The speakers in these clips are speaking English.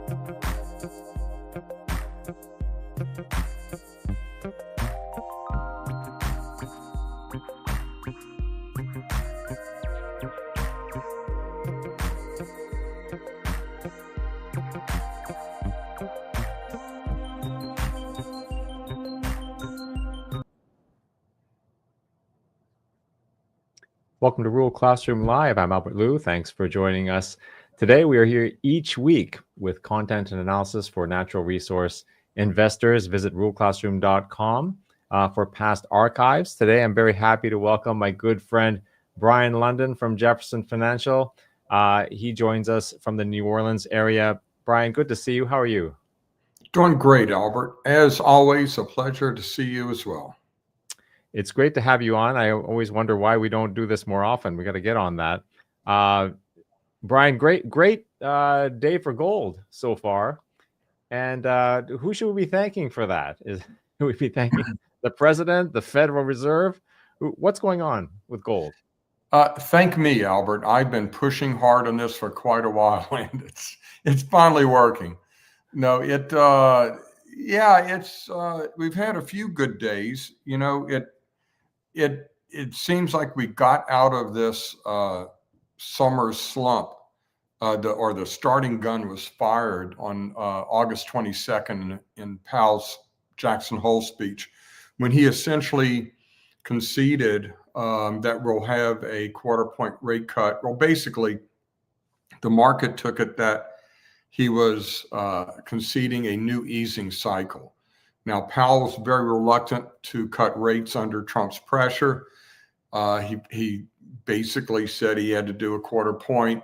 Welcome to Rural Classroom Live. I'm Albert Liu. Thanks for joining us. Today, we are here each week with content and analysis for natural resource investors. Visit ruralclassroom.com for past archives. Today, I'm very happy to welcome my good friend, Brien Lundin from Jefferson Financial. He joins us from the New Orleans area. Brien, good to see you. How are you? Doing great, Albert. As always, a pleasure to see you as well. It's great to have you on. I always wonder why we don't do this more often. We got to get on that. Brien, great day for gold so far. And who should we be thanking for that? Should we be thanking the president, the Federal Reserve? What's going on with gold? Thank me, Albert. I've been pushing hard on this for quite a while, and it's finally working. No, we've had a few good days. You know, it seems like we got out of this summer slump. The starting gun was fired on August 22nd in Powell's Jackson Hole speech, when he essentially conceded that we'll have a quarter-point rate cut. Well, basically, the market took it that he was conceding a new easing cycle. Now, Powell was very reluctant to cut rates under Trump's pressure. He basically said he had to do a quarter point.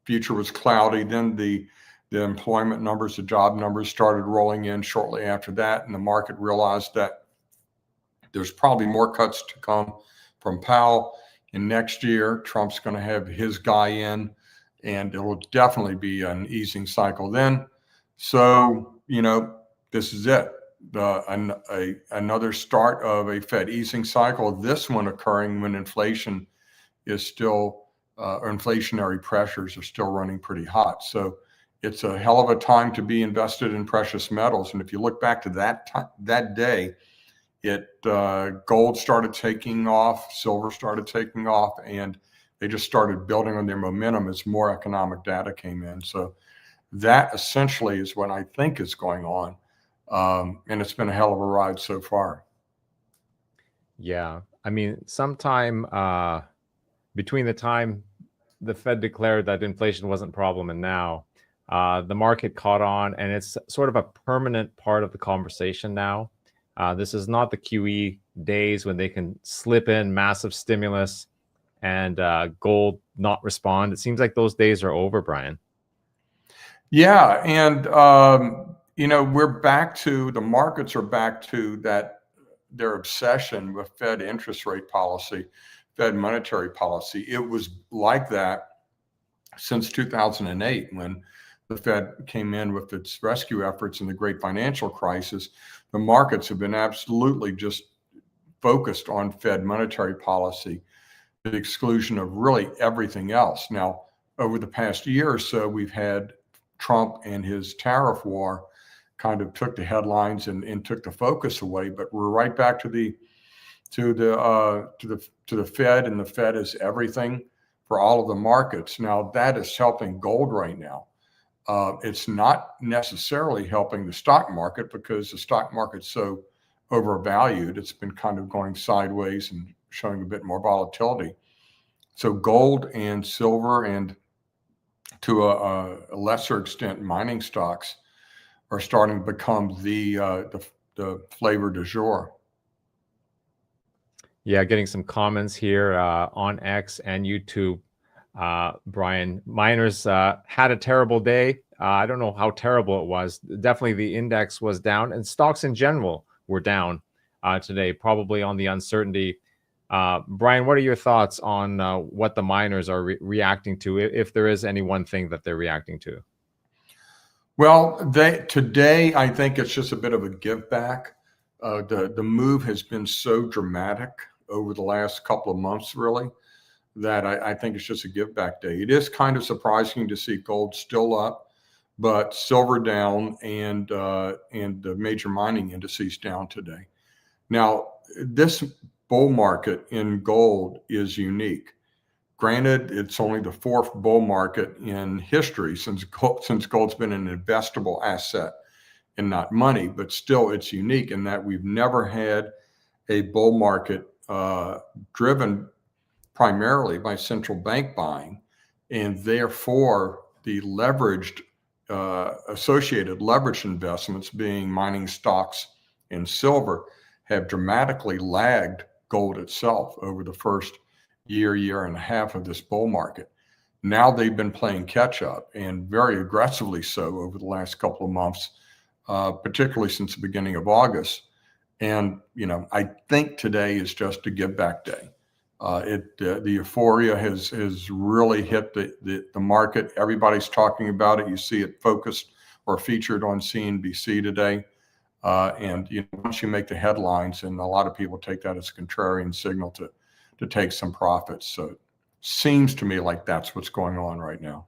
Future was cloudy. Then the employment numbers, the job numbers started rolling in shortly after that, and the market realized that there's probably more cuts to come from Powell. And next year, Trump's going to have his guy in, and it will definitely be an easing cycle then. So, this is it. Another start of a Fed easing cycle, this one occurring when inflation is still, or inflationary pressures are still running pretty hot. So it's a hell of a time to be invested in precious metals. And if you look back to that day, gold started taking off, silver started taking off, and they just started building on their momentum as more economic data came in. So that essentially is what I think is going on. And it's been a hell of a ride so far. Yeah. I mean, sometime between the time the Fed declared that inflation wasn't a problem and now, the market caught on, and it's sort of a permanent part of the conversation now. This is not the QE days when they can slip in massive stimulus and gold not respond. It seems like those days are over, Brien. Yeah. And, the markets are back to their obsession with Fed interest rate policy, Fed monetary policy. It was like that since 2008, when the Fed came in with its rescue efforts in the great financial crisis. The markets have been absolutely just focused on Fed monetary policy, to the exclusion of really everything else. Now, over the past year or so, we've had Trump and his tariff war kind of took the headlines and took the focus away. But we're right back to the Fed, and the Fed is everything for all of the markets. Now, that is helping gold right now. It's not necessarily helping the stock market, because the stock market's so overvalued. It's been kind of going sideways and showing a bit more volatility. So gold and silver, and to a lesser extent, mining stocks, are starting to become the flavor du jour. Yeah, getting some comments here on X and YouTube. Brien, miners had a terrible day. I don't know how terrible it was. Definitely the index was down, and stocks in general were down today, probably on the uncertainty. Brien, what are your thoughts on what the miners are reacting to, if there is any one thing that they're reacting to? Well, today, I think it's just a bit of a give back. The move has been so dramatic over the last couple of months, really, that I think it's just a give back day. It is kind of surprising to see gold still up, but silver down and the major mining indices down today. Now, this bull market in gold is unique. Granted, it's only the fourth bull market in history since gold's been an investable asset and not money, but still it's unique in that we've never had a bull market driven primarily by central bank buying, and therefore the leveraged associated leveraged investments, being mining stocks and silver, have dramatically lagged gold itself over the first year and a half of this bull market. Now they've been playing catch up, and very aggressively so over the last couple of months, particularly since the beginning of August. And, I think today is just a give back day. The euphoria has really hit the market. Everybody's talking about it. You see it focused or featured on CNBC today. And once you make the headlines, and a lot of people take that as a contrarian signal to take some profits. So it seems to me like that's what's going on right now.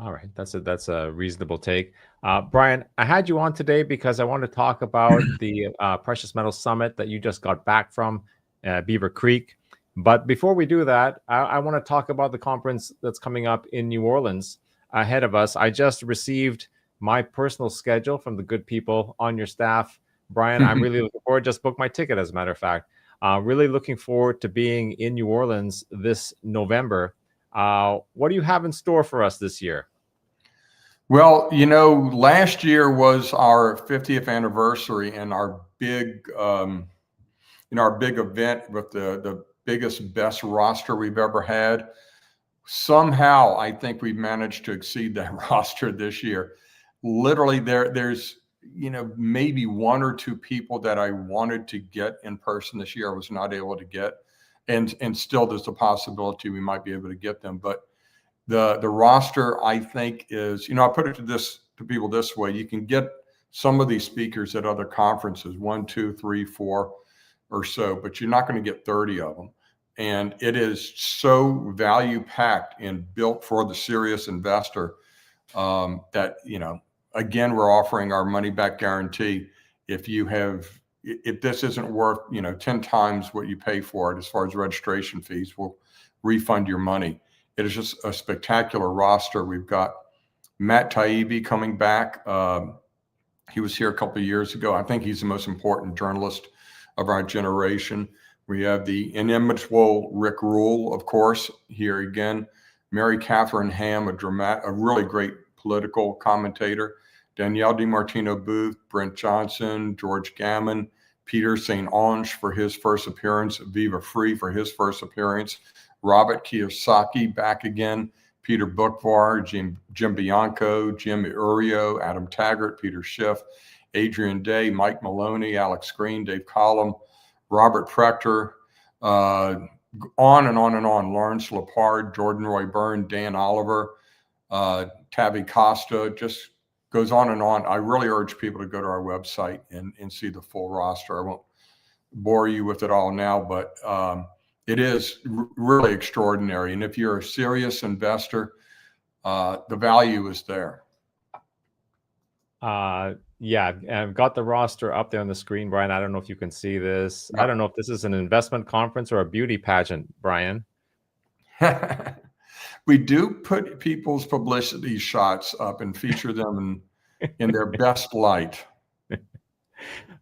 All right, that's a reasonable take. Brien, I had you on today because I want to talk about the Precious Metals Summit that you just got back from Beaver Creek. But before we do that, I want to talk about the conference that's coming up in New Orleans ahead of us. I just received my personal schedule from the good people on your staff. Brien, I'm really looking forward. Just booked my ticket, as a matter of fact. Really looking forward to being in New Orleans this November. What do you have in store for us this year? Well, last year was our 50th anniversary, and our big event with the biggest, best roster we've ever had. Somehow, I think we've managed to exceed that roster this year. Literally, there's maybe one or two people that I wanted to get in person this year I was not able to get, and still there's a possibility we might be able to get them. But the roster, I think, is, I put it to people this way: you can get some of these speakers at other conferences, 1, 2, 3, 4 or so, but you're not going to get 30 of them. And it is so value packed and built for the serious investor that, again, we're offering our money back guarantee. If this isn't worth, 10 times what you pay for it, as far as registration fees, we'll refund your money. It is just a spectacular roster. We've got Matt Taibbi coming back. He was here a couple of years ago. I think he's the most important journalist of our generation. We have the inimitable Rick Rule, of course, here again. Mary Catherine Ham, a really great political commentator. Danielle DiMartino Booth, Brent Johnson, George Gammon, Peter St. Onge for his first appearance, Viva Free for his first appearance, Robert Kiyosaki back again, Peter Bookvar, Jim Bianco, Jim Urio, Adam Taggart, Peter Schiff, Adrian Day, Mike Maloney, Alex Green, Dave Collum, Robert Prechter, on and on and on, Lawrence Lepard, Jordan Roy Byrne, Dan Oliver, Tavi Costa, just goes on and on. I really urge people to go to our website and see the full roster. I won't bore you with it all now, but it is really extraordinary. And if you're a serious investor, the value is there. Yeah, I've got the roster up there on the screen, Brien. I don't know if you can see this. Yeah. I don't know if this is an investment conference or a beauty pageant, Brien. We do put people's publicity shots up and feature them in their best light.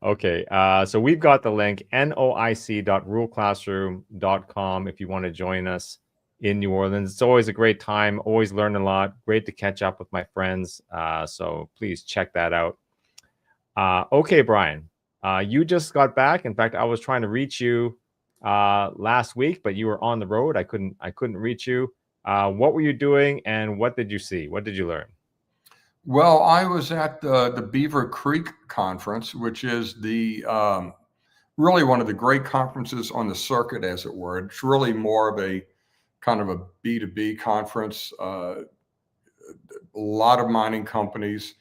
Okay, so we've got the link, noic.ruleclassroom.com, if you want to join us in New Orleans. It's always a great time, always learn a lot, great to catch up with my friends. So please check that out. Okay, Brien, you just got back. In fact, I was trying to reach you last week, but you were on the road. I couldn't reach you. What were you doing, and what did you see? What did you learn? Well, I was at the Beaver Creek conference, which is the really one of the great conferences on the circuit, as it were. It's really more of a kind of a B2B conference. A lot of mining companies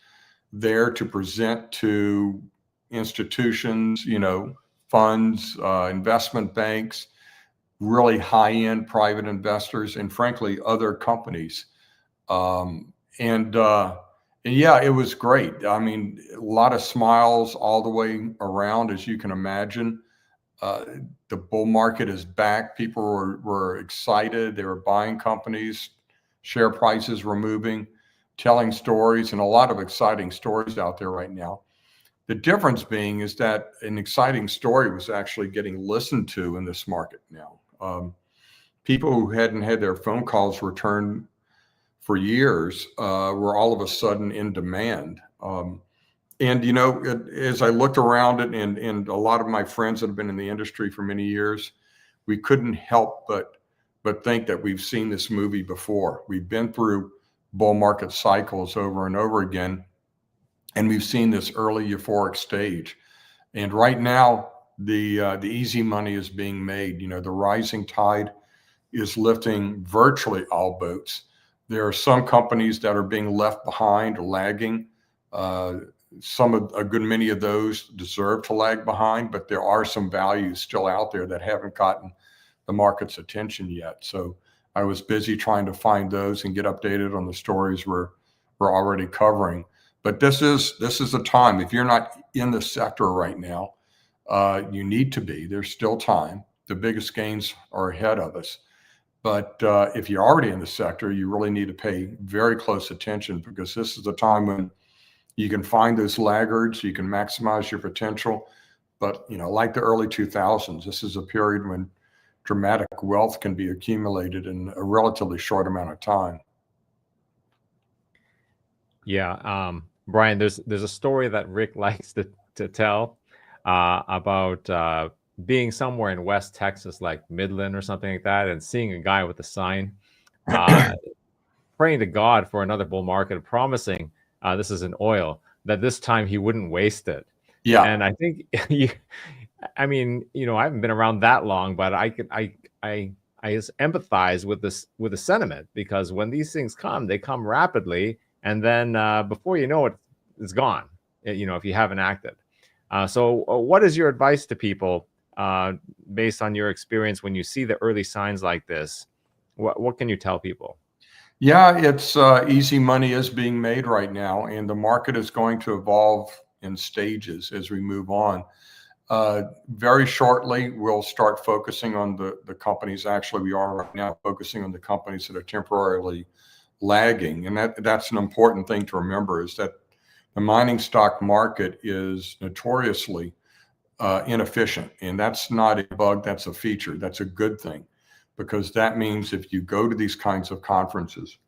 there to present to institutions, funds, investment banks, really high-end private investors, and frankly, other companies. And yeah, it was great. I mean, a lot of smiles all the way around, as you can imagine. Uh, the bull market is back. People were excited. They were buying companies. Share prices were moving, telling stories, and a lot of exciting stories out there right now. The difference being is that an exciting story was actually getting listened to in this market now. People who hadn't had their phone calls returned for years were all of a sudden in demand. And as I looked around it, and a lot of my friends that have been in the industry for many years, we couldn't help but think that we've seen this movie before. We've been through bull market cycles over and over again, and we've seen this early euphoric stage. And right now, the easy money is being made. The rising tide is lifting virtually all boats. There are some companies that are being left behind, lagging. A good many of those deserve to lag behind, but there are some values still out there that haven't gotten the market's attention yet. So I was busy trying to find those and get updated on the stories we're already covering. But this is the time. If you're not in the sector right now, you need to be. There's still time. The biggest gains are ahead of us. But if you're already in the sector, you really need to pay very close attention, because this is the time when you can find those laggards, you can maximize your potential. But, like the early 2000s, this is a period when dramatic wealth can be accumulated in a relatively short amount of time. Yeah, Brien, there's a story that Rick likes to tell about being somewhere in West Texas, like Midland or something like that, and seeing a guy with a sign praying to God for another bull market, promising this is an oil, that this time he wouldn't waste it. Yeah. And I think I mean, I haven't been around that long, but I just empathize with the sentiment, because when these things come, they come rapidly, and then before you know it, it's gone. If you haven't acted. So what is your advice to people based on your experience when you see the early signs like this? What can you tell people? Yeah, it's easy money is being made right now, and the market is going to evolve in stages as we move on. Very shortly, we'll start focusing on the companies. Actually, we are right now focusing on the companies that are temporarily lagging. And that's an important thing to remember, is that the mining stock market is notoriously inefficient. And that's not a bug, that's a feature. That's a good thing, because that means if you go to these kinds of conferences,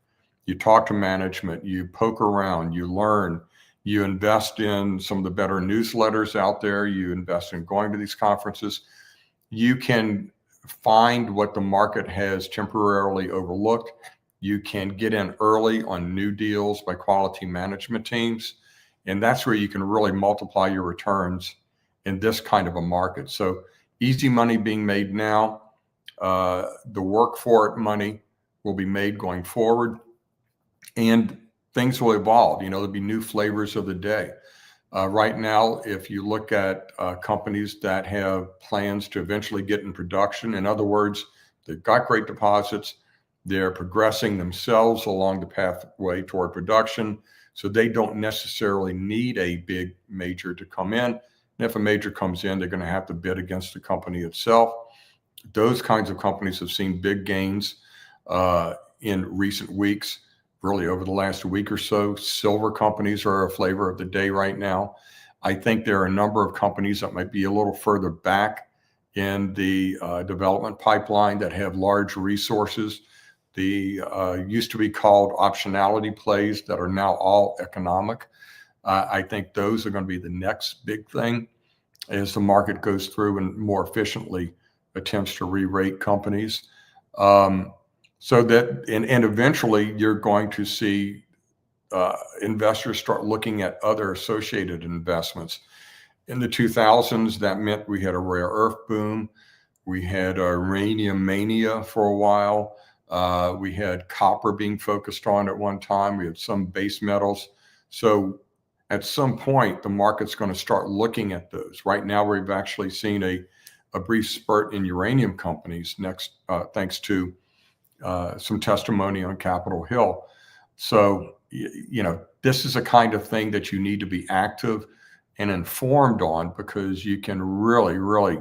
you talk to management, you poke around, you learn, you invest in some of the better newsletters out there, you invest in going to these conferences, you can find what the market has temporarily overlooked. You can get in early on new deals by quality management teams. And that's where you can really multiply your returns in this kind of a market. So easy money being made now. The work for it money will be made going forward. And things will evolve. There'll be new flavors of the day. Right now, if you look at companies that have plans to eventually get in production, in other words, they've got great deposits, they're progressing themselves along the pathway toward production, so they don't necessarily need a big major to come in. And if a major comes in, they're going to have to bid against the company itself. Those kinds of companies have seen big gains in recent weeks. Really over the last week or so. Silver companies are a flavor of the day right now. I think there are a number of companies that might be a little further back in the development pipeline that have large resources. The used to be called optionality plays that are now all economic. I think those are going to be the next big thing as the market goes through and more efficiently attempts to re-rate companies. So that, and eventually you're going to see investors start looking at other associated investments. In the 2000s, that meant we had a rare earth boom. We had uranium mania for a while. We had copper being focused on at one time. We had some base metals. So at some point, the market's going to start looking at those. Right now, we've actually seen a brief spurt in uranium companies thanks to some testimony on Capitol Hill. So this is a kind of thing that you need to be active and informed on, because you can really, really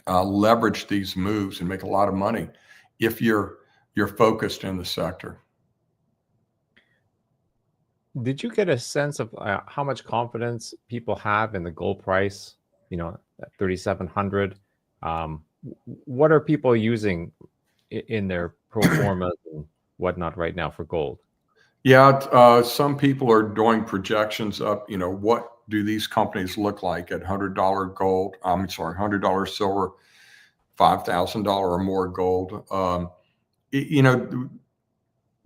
leverage these moves and make a lot of money if you're focused in the sector. Did you get a sense of how much confidence people have in the gold price? At 3,700. What are people using in their pro formas and whatnot right now for gold? Yeah, some people are doing projections up. What do these companies look like at $100 gold? I'm sorry, $100 silver, $5,000 or more gold.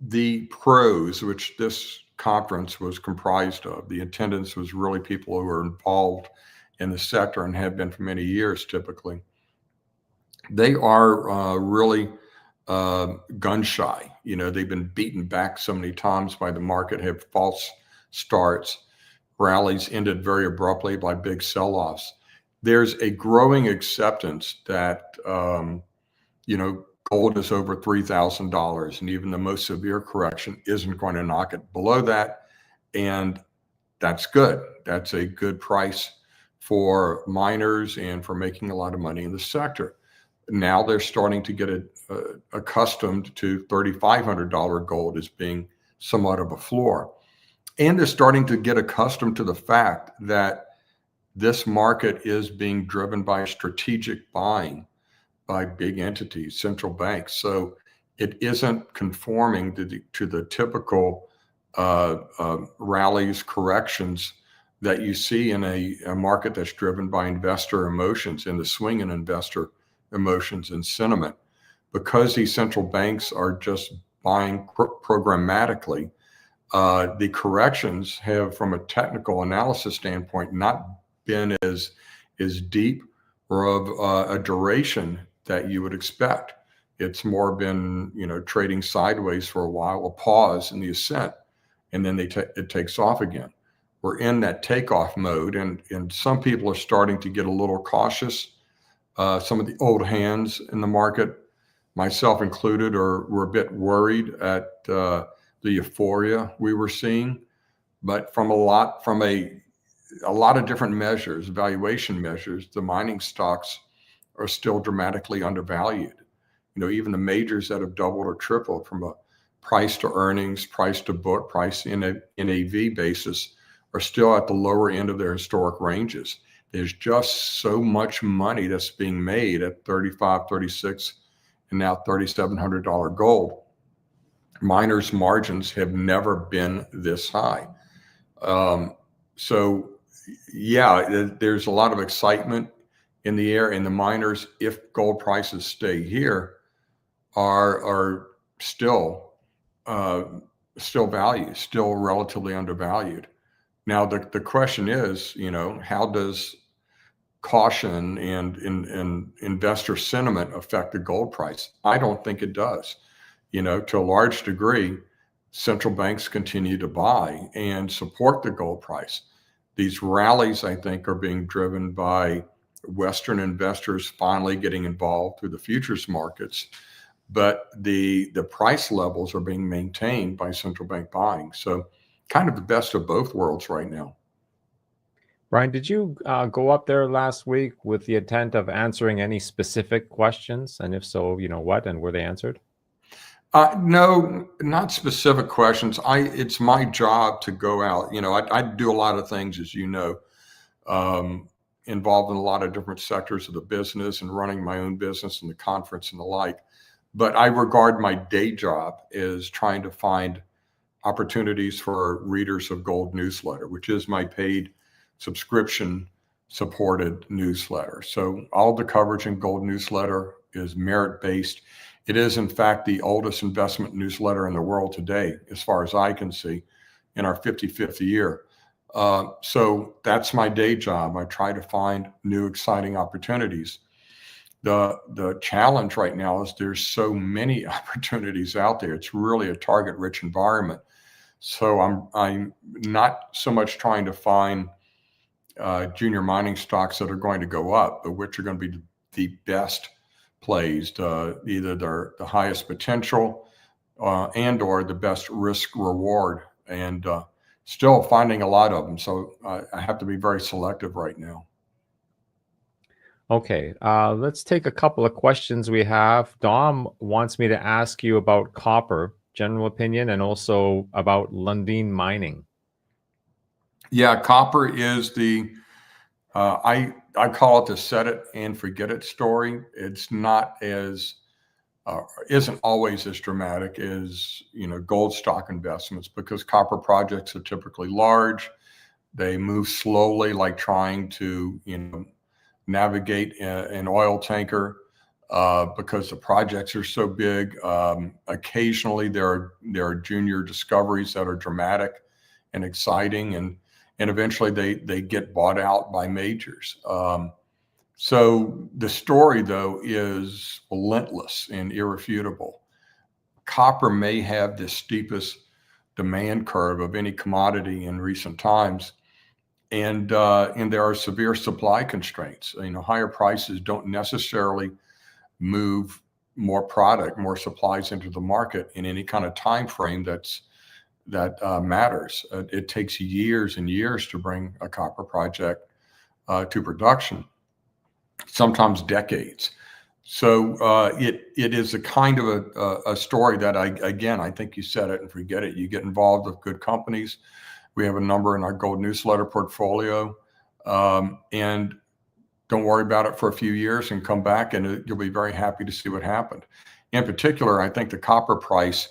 The pros, which this conference was comprised of, the attendance was really people who are involved in the sector and have been for many years. Typically, they are really gun shy. They've been beaten back so many times by the market, have false starts, rallies ended very abruptly by big sell-offs. There's a growing acceptance that gold is over $3,000, and even the most severe correction isn't going to knock it below that, and that's good. That's a good price for miners and for making a lot of money in the sector. Now they're starting to get accustomed to $3,500 gold as being somewhat of a floor. And they're starting to get accustomed to the fact that this market is being driven by strategic buying by big entities, central banks. So it isn't conforming to the typical rallies, corrections that you see in a market that's driven by investor emotions and the swing in investor emotions and sentiment. Because these central banks are just buying programmatically, the corrections have, from a technical analysis standpoint, not been as deep or of a duration that you would expect. It's more been, trading sideways for a while, a pause in the ascent, and then it takes off again. We're in that takeoff mode, and some people are starting to get a little cautious. Some of the old hands in the market, myself included, were a bit worried at the euphoria we were seeing. But from a lot of different measures, valuation measures, the mining stocks are still dramatically undervalued. Even the majors that have doubled or tripled from a price to earnings, price to book, price in a NAV basis are still at the lower end of their historic ranges. There's just so much money that's being made at 35, 36, and now $3,700 gold. Miners' margins have never been this high. So yeah, there's a lot of excitement in the air, and the miners, if gold prices stay here, are still valued, still relatively undervalued. Now the question is, how does caution and investor sentiment affect the gold price? I don't think it does. To a large degree, central banks continue to buy and support the gold price. These rallies, I think, are being driven by Western investors finally getting involved through the futures markets, but the price levels are being maintained by central bank buying. So kind of the best of both worlds right now. Brien, did you go up there last week with the intent of answering any specific questions? And if so, what, and were they answered? No, not specific questions. It's my job to go out. I do a lot of things, as you know, involved in a lot of different sectors of the business and running my own business and the conference and the like. But I regard my day job as trying to find opportunities for readers of GoldNewsletter, which is my paid subscription supported newsletter. So all the coverage in GoldNewsletter is merit-based. It is, in fact, the oldest investment newsletter in the world today, as far as I can see, in our 55th year. So that's my day job. I try to find new, exciting opportunities. The challenge right now is there's so many opportunities out there. It's really a target-rich environment. So I'm not so much trying to find junior mining stocks that are going to go up, but which are going to be the best plays, either the highest potential and or the best risk reward, and still finding a lot of them. So I have to be very selective right now. Okay, let's take a couple of questions we have. Dom wants me to ask you about copper, general opinion, and also about Lundin Mining. Yeah, copper is I call it the set it and forget it story. It's not as isn't always as dramatic as gold stock investments, because copper projects are typically large. They move slowly, like trying to navigate an oil tanker, because the projects are so big. Occasionally, there are junior discoveries that are dramatic and exciting, and eventually they get bought out by majors. So the story, though, is relentless and irrefutable. Copper may have the steepest demand curve of any commodity in recent times, and there are severe supply constraints. Higher prices don't necessarily move more product, more supplies into the market in any kind of time frame that matters. It takes years and years to bring a copper project to production, sometimes decades. So it is a kind of a story that I think you set it and forget it. You get involved with good companies. We have a number in our GoldNewsletter portfolio, and don't worry about it for a few years and come back, and you'll be very happy to see what happened. In particular, I think the copper price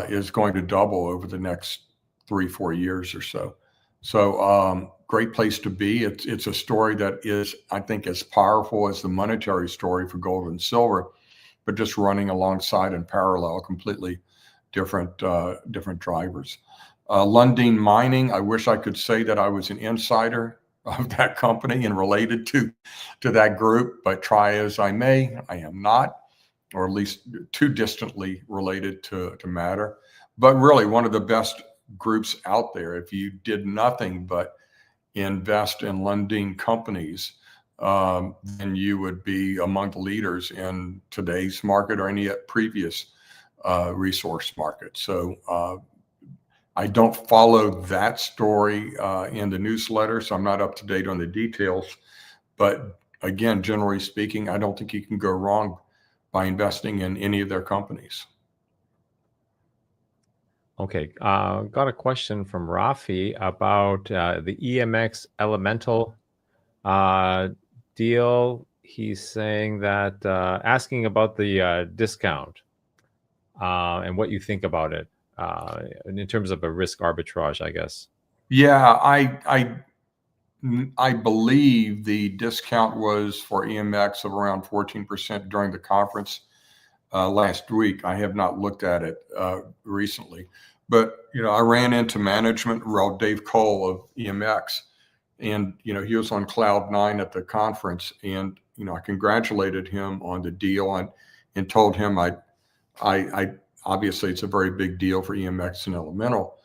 is going to double over the next 3-4 years or so. So great place to be. It's a story that is, I think, as powerful as the monetary story for gold and silver, but just running alongside in parallel, completely different drivers. Lundin Mining, I wish I could say that I was an insider of that company and related to that group, but try as I may, I am not, or at least too distantly related to matter. But really, one of the best groups out there. If you did nothing but invest in Lundin companies, then you would be among the leaders in today's market or any previous resource market. So I don't follow that story in the newsletter, so I'm not up to date on the details. But again, generally speaking, I don't think you can go wrong by investing in any of their companies. Okay, got a question from Rafi about the EMX Elemental deal. He's saying that asking about the discount and what you think about it in terms of a risk arbitrage, I guess. Yeah, I believe the discount was for EMX of around 14% during the conference last week. I have not looked at it recently, but I ran into management, Dave Cole of EMX, and he was on cloud 9 at the conference, and I congratulated him on the deal and told him I obviously it's a very big deal for EMX and Elemental,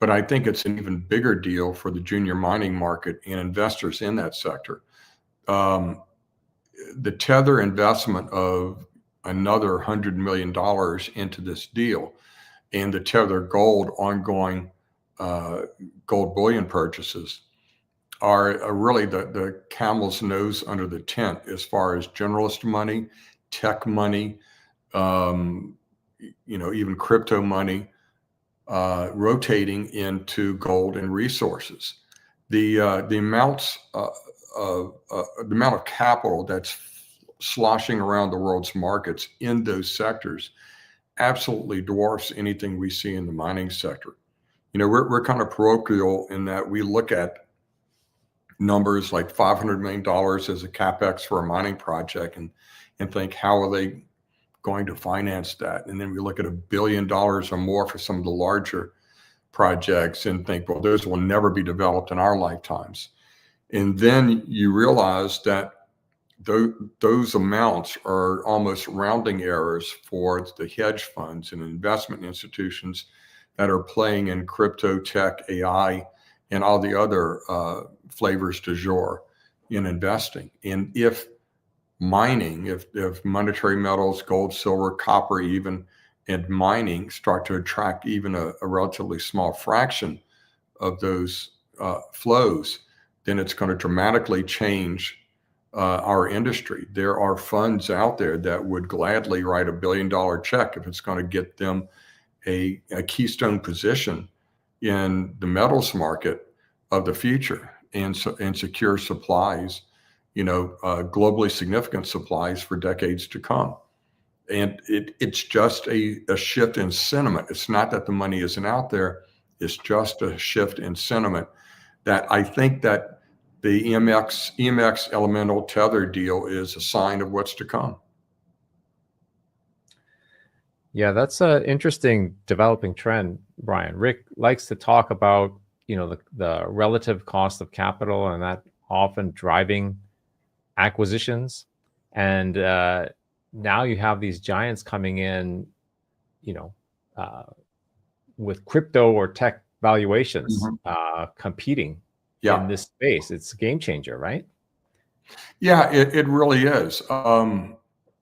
but I think it's an even bigger deal for the junior mining market and investors in that sector. The Tether investment of another $100 million into this deal, and the Tether Gold ongoing gold bullion purchases are really the camel's nose under the tent as far as generalist money, tech money, even crypto money rotating into gold and resources. The amount of capital that's sloshing around the world's markets in those sectors absolutely dwarfs anything we see in the mining sector. We're kind of parochial in that we look at numbers like $500 million as a capex for a mining project and think, how are they going to finance that? And then we look at $1 billion or more for some of the larger projects and think, well, those will never be developed in our lifetimes. And then you realize that those amounts are almost rounding errors for the hedge funds and investment institutions that are playing in crypto, tech, AI, and all the other flavors du jour in investing. And if mining, if monetary metals, gold, silver, copper even, and mining start to attract even a relatively small fraction of those flows, then it's going to dramatically change our industry. There are funds out there that would gladly write $1 billion check if it's going to get them a keystone position in the metals market of the future, and secure supplies, globally significant supplies for decades to come. And it's just a shift in sentiment. It's not that the money isn't out there. It's just a shift in sentiment that I think that the EMX elemental tether deal is a sign of what's to come. Yeah, that's an interesting developing trend, Brian. Rick likes to talk about, the relative cost of capital, and that often driving acquisitions. And now you have these giants coming in, with crypto or tech valuations competing in this space. It's a game changer, right? Yeah, it really is. And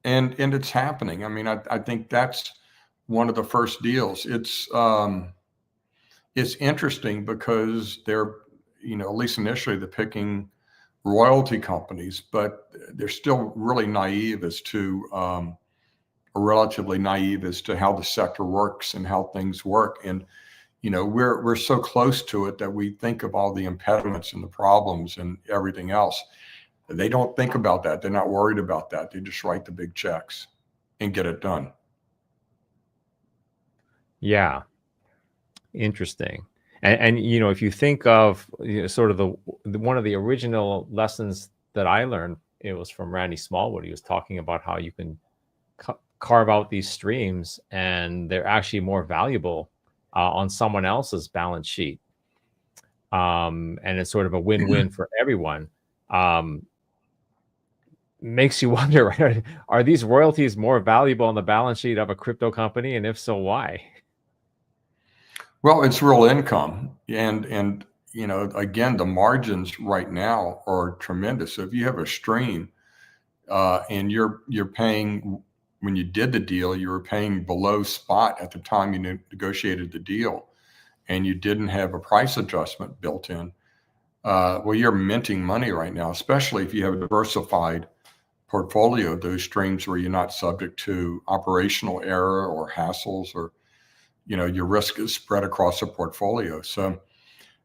it's happening. I mean, I think that's one of the first deals. It's interesting because they're, at least initially, they're picking royalty companies, but they're still really naive as to, or relatively naive as to how the sector works and how things work. And, we're so close to it that we think of all the impediments and the problems and everything else. They don't think about that. They're not worried about that. They just write the big checks and get it done. Yeah. Interesting. And if you think of sort of the one of the original lessons that I learned, it was from Randy Smallwood. He was talking about how you can carve out these streams and they're actually more valuable on someone else's balance sheet. And it's sort of a win-win for everyone. Makes you wonder, right? Are these royalties more valuable on the balance sheet of a crypto company? And if so, why? Well, it's real income. And again, the margins right now are tremendous. So if you have a stream and you're paying, when you did the deal, you were paying below spot at the time you negotiated the deal, and you didn't have a price adjustment built in. Well, you're minting money right now, especially if you have a diversified portfolio of those streams where you're not subject to operational error or hassles, or your risk is spread across a portfolio. So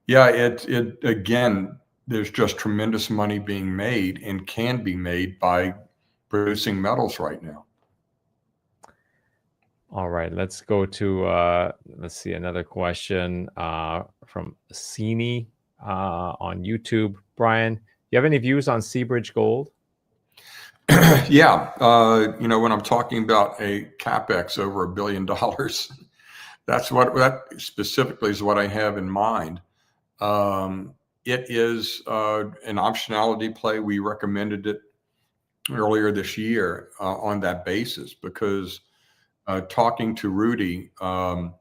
yeah, it again, there's just tremendous money being made and can be made by producing metals right now. All right, let's go to let's see, another question from Sini on YouTube. Brian, do you have any views on Seabridge Gold? Yeah, when I'm talking about a capex over $1 billion, that specifically is what I have in mind. It is an optionality play. We recommended it earlier this year on that basis, because talking to Rudy and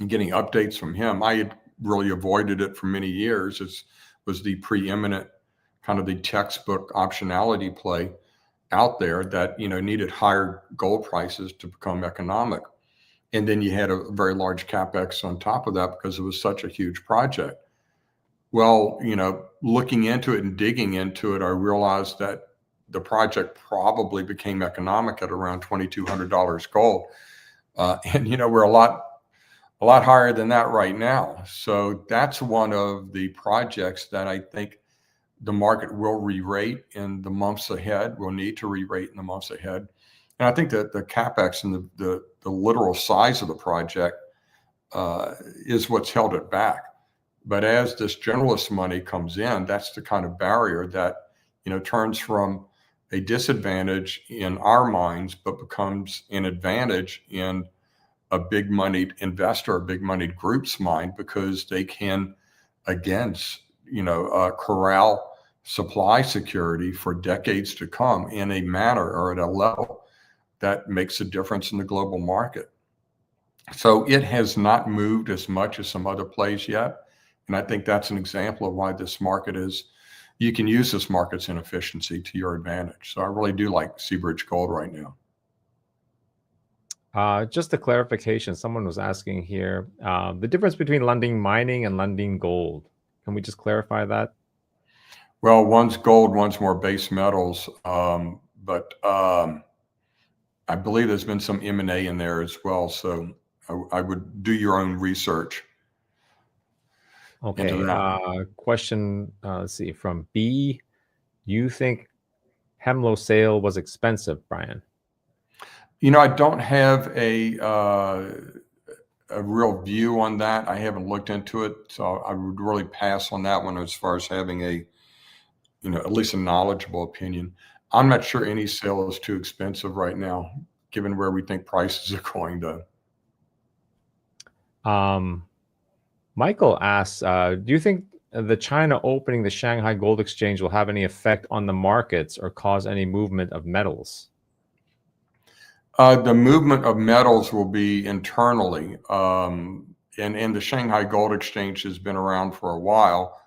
getting updates from him, I had really avoided it for many years. It was the preeminent kind of the textbook optionality play out there that needed higher gold prices to become economic. And then you had a very large capex on top of that because it was such a huge project. Well, looking into it and digging into it, I realized that the project probably became economic at around $2,200 gold. And we're a lot higher than that right now. So that's one of the projects that I think the market will re-rate in the months ahead. We'll need to re-rate in the months ahead. And I think that the capex and the literal size of the project is what's held it back. But as this generalist money comes in, that's the kind of barrier that turns from a disadvantage in our minds, but becomes an advantage in a big moneyed investor, a big moneyed group's mind, because they can, again, corral supply security for decades to come in a manner or at a level that makes a difference in the global market. So it has not moved as much as some other plays yet. And I think that's an example of why this market you can use this market's inefficiency to your advantage. So I really do like Seabridge Gold right now. Just a clarification, someone was asking here, the difference between Lundin Mining and Lundin Gold. Can we just clarify that? Well, one's gold, one's more base metals, but I believe there's been some M&A in there as well. So I would do your own research into Okay. that. Question, let's see, from B. Do you think Hemlo sale was expensive, Brian? I don't have a real view on that. I haven't looked into it, so I would really pass on that one as far as having at least a knowledgeable opinion. I'm not sure any sale is too expensive right now, given where we think prices are going to. Michael asks, do you think the China opening the Shanghai Gold Exchange will have any effect on the markets or cause any movement of metals? The movement of metals will be internally, and the Shanghai Gold Exchange has been around for a while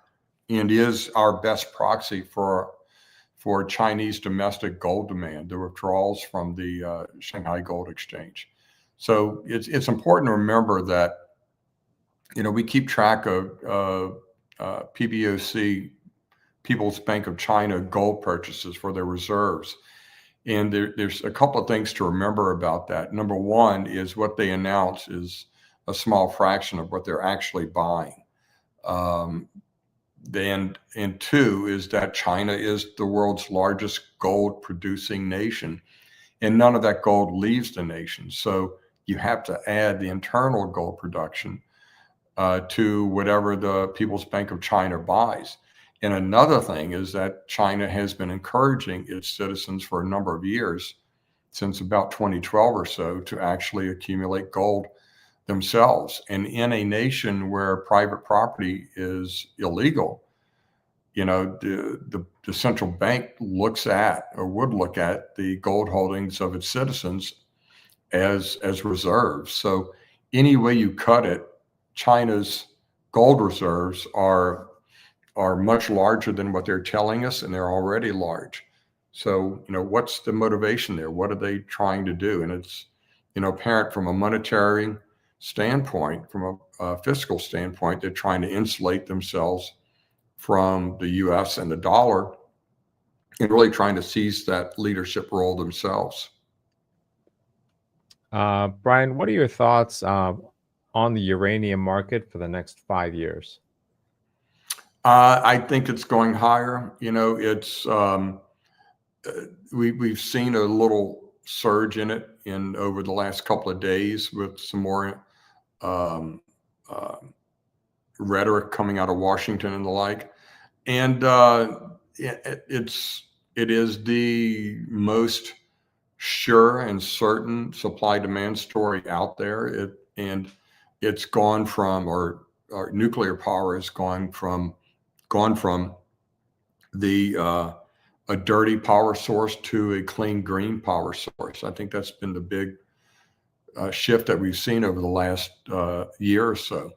and is our best proxy for Chinese domestic gold demand, the withdrawals from the Shanghai Gold Exchange. So it's important to remember that we keep track of PBOC, People's Bank of China, gold purchases for their reserves. And there's a couple of things to remember about that. Number one is what they announce is a small fraction of what they're actually buying. And two is that China is the world's largest gold producing nation, and none of that gold leaves the nation. So you have to add the internal gold production to whatever the People's Bank of China buys. And another thing is that China has been encouraging its citizens for a number of years, since about 2012 or so, to actually accumulate gold themselves. And in a nation where private property is illegal, the central bank looks at, or would look at, the gold holdings of its citizens as reserves. So any way you cut it, China's gold reserves are much larger than what they're telling us, and they're already large. So, what's the motivation there? What are they trying to do? And it's, apparent from a monetary standpoint, from a fiscal standpoint, they're trying to insulate themselves from the U.S. and the dollar, and really trying to seize that leadership role themselves. Brian, what are your thoughts on the uranium market for the next 5 years? I think it's going higher. It's we've seen a little surge in it over the last couple of days with some more rhetoric coming out of Washington and the like. And it is the most sure and certain supply demand story out there. It's gone from, or nuclear power has gone from a dirty power source to a clean green power source. I think that's been the big shift that we've seen over the last year or so.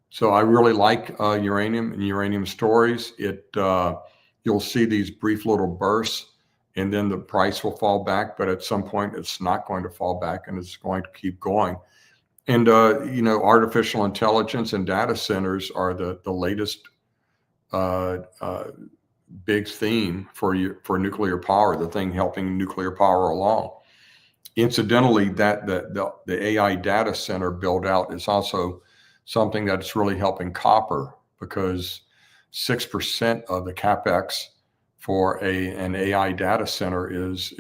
So I really like uranium and uranium stories. You'll see these brief little bursts, and then the price will fall back. But at some point, it's not going to fall back, and it's going to keep going. And artificial intelligence and data centers are the latest big theme for nuclear power, the thing helping nuclear power along. Incidentally, that the AI data center build out is also something that's really helping copper, because 6% of the capex for an AI data center is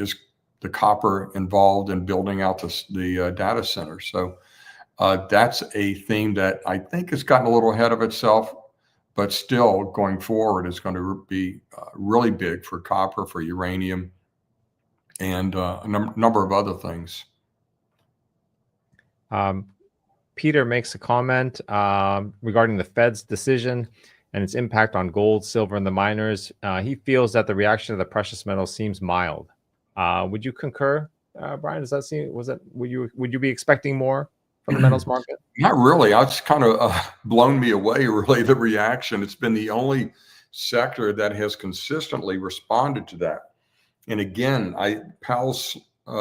the copper involved in building out the data center. So that's a theme that I think has gotten a little ahead of itself, but still going forward is going to be really big for copper, for uranium, and a number of other things. Peter makes a comment regarding the Fed's decision and its impact on gold, silver, and the miners. He feels that the reaction of the precious metals seems mild. Would you concur, Brian? Would you be expecting more from the metals market? Not really. It's kind of blown me away, really, the reaction. It's been the only sector that has consistently responded to that. And again, Powell's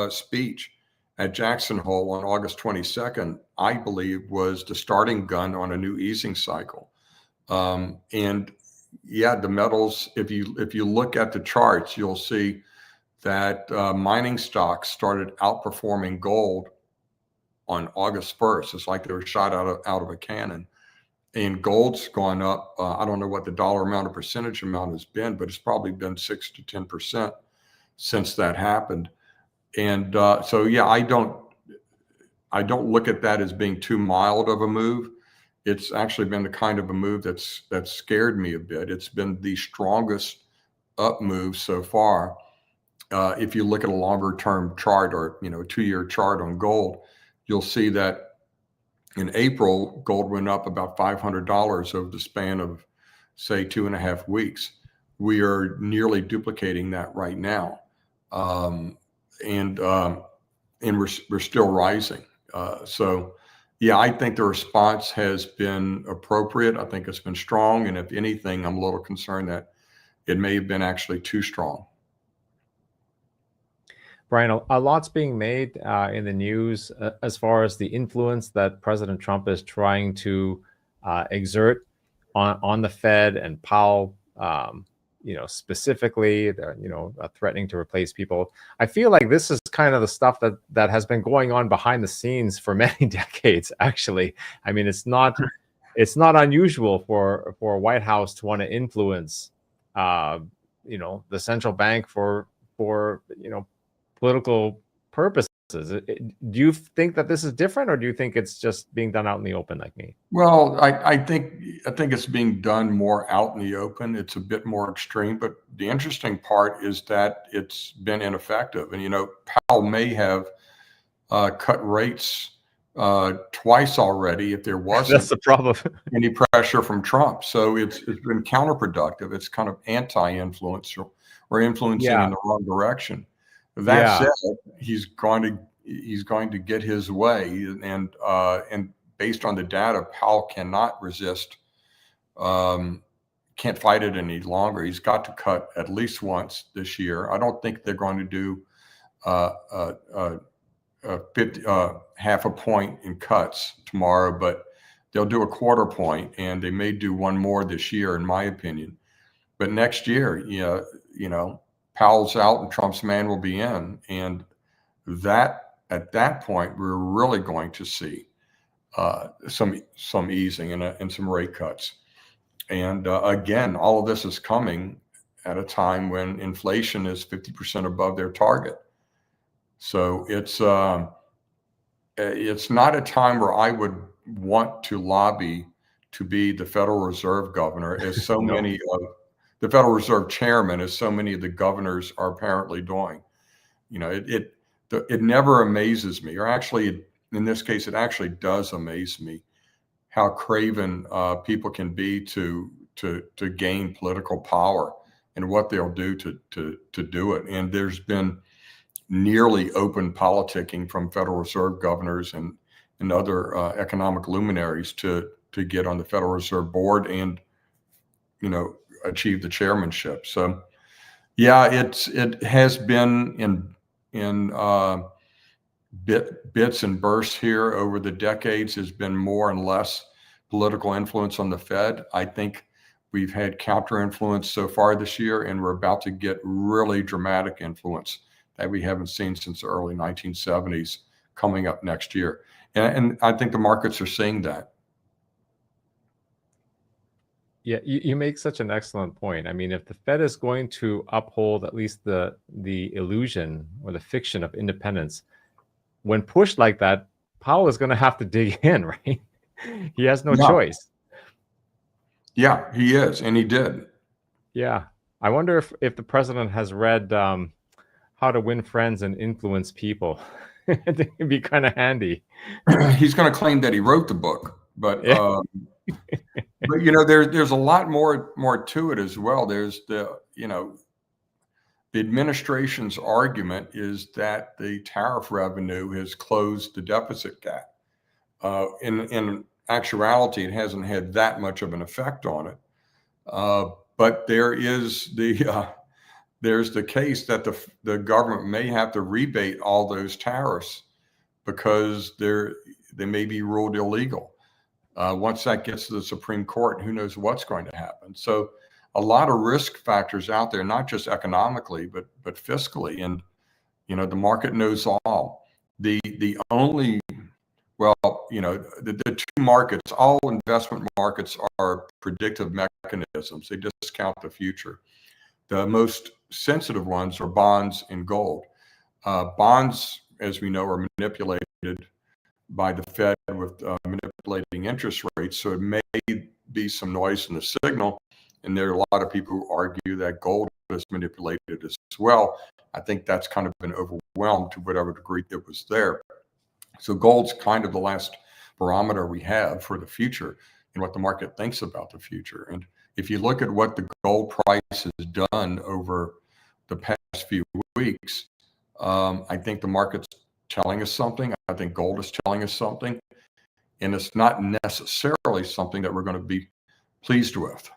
speech at Jackson Hole on August 22nd, I believe, was the starting gun on a new easing cycle. And yeah, the metals, if you look at the charts, you'll see that mining stocks started outperforming gold on August 1st. It's like they were shot out of a cannon. And gold's gone up. I don't know what the dollar amount or percentage amount has been, but it's probably been 6 to 10% since that happened. And so, yeah, I don't look at that as being too mild of a move. It's actually been the kind of a move that's scared me a bit. It's been the strongest up move so far. If you look at a longer term chart or, a 2-year chart on gold, you'll see that in April, gold went up about $500 over the span of, say, 2.5 weeks. We are nearly duplicating that right now. And we're still rising. So yeah, I think the response has been appropriate. I think it's been strong. And if anything, I'm a little concerned that it may have been actually too strong. Brien, a lot's being made in the news as far as the influence that President Trump is trying to exert on the Fed and Powell. Specifically, threatening to replace people. I feel like this is kind of the stuff that has been going on behind the scenes for many decades. Actually, I mean, it's not unusual for a White House to want to influence, the central bank for political purposes. Do you think that this is different, or do you think it's just being done out in the open like me? Well, I think it's being done more out in the open. It's a bit more extreme, but the interesting part is that it's been ineffective. And Powell may have cut rates twice already if there wasn't That's the problem. any pressure from Trump. So it's been counterproductive. It's kind of anti-influence or influencing in the wrong direction. That said, he's going to get his way, and based on the data, Powell cannot resist, can't fight it any longer. He's got to cut at least once this year. I don't think they're going to do 0.5 point in cuts tomorrow, but they'll do 0.25 point, and they may do one more this year, in my opinion. But next year, Powell's out and Trump's man will be in, and that at that point we're really going to see some easing and some rate cuts. And again, all of this is coming at a time when inflation is 50% above their target. So it's not a time where I would want to lobby to be the Federal Reserve governor, as so many of the Federal Reserve chairman, as so many of the governors are apparently doing. It never amazes me, or actually, in this case, it actually does amaze me how craven people can be to gain political power and what they'll do to do it. And there's been nearly open politicking from Federal Reserve governors and other economic luminaries to get on the Federal Reserve Board and achieve the chairmanship. So yeah, it has been in bits and bursts here over the decades. Has been more and less political influence on the Fed. I think we've had counter influence so far this year, and we're about to get really dramatic influence that we haven't seen since the early 1970s coming up next year. And I think the markets are seeing that. Yeah, you make such an excellent point. I mean, if the Fed is going to uphold at least the illusion or the fiction of independence, when pushed like that, Powell is going to have to dig in, right? He has no choice. Yeah, he is, and he did. Yeah, I wonder if the president has read How to Win Friends and Influence People. It'd be kind of handy. He's going to claim that he wrote the book, but but there's a lot more to it as well. There's the administration's argument is that the tariff revenue has closed the deficit gap. In actuality, it hasn't had that much of an effect on it. But there's the case that the government may have to rebate all those tariffs because they may be ruled illegal. Once that gets to the Supreme Court, who knows what's going to happen. So a lot of risk factors out there, not just economically, but fiscally. And, the market knows all. The only, well, the two markets, all investment markets are predictive mechanisms. They discount the future. The most sensitive ones are bonds and gold. Bonds, as we know, are manipulated by the Fed with manipulating interest rates. So it may be some noise in the signal. And there are a lot of people who argue that gold is manipulated as well. I think that's kind of been overwhelmed to whatever degree it was there. So gold's kind of the last barometer we have for the future and what the market thinks about the future. And if you look at what the gold price has done over the past few weeks, I think the market's telling us something. I think gold is telling us something. And it's not necessarily something that we're going to be pleased with.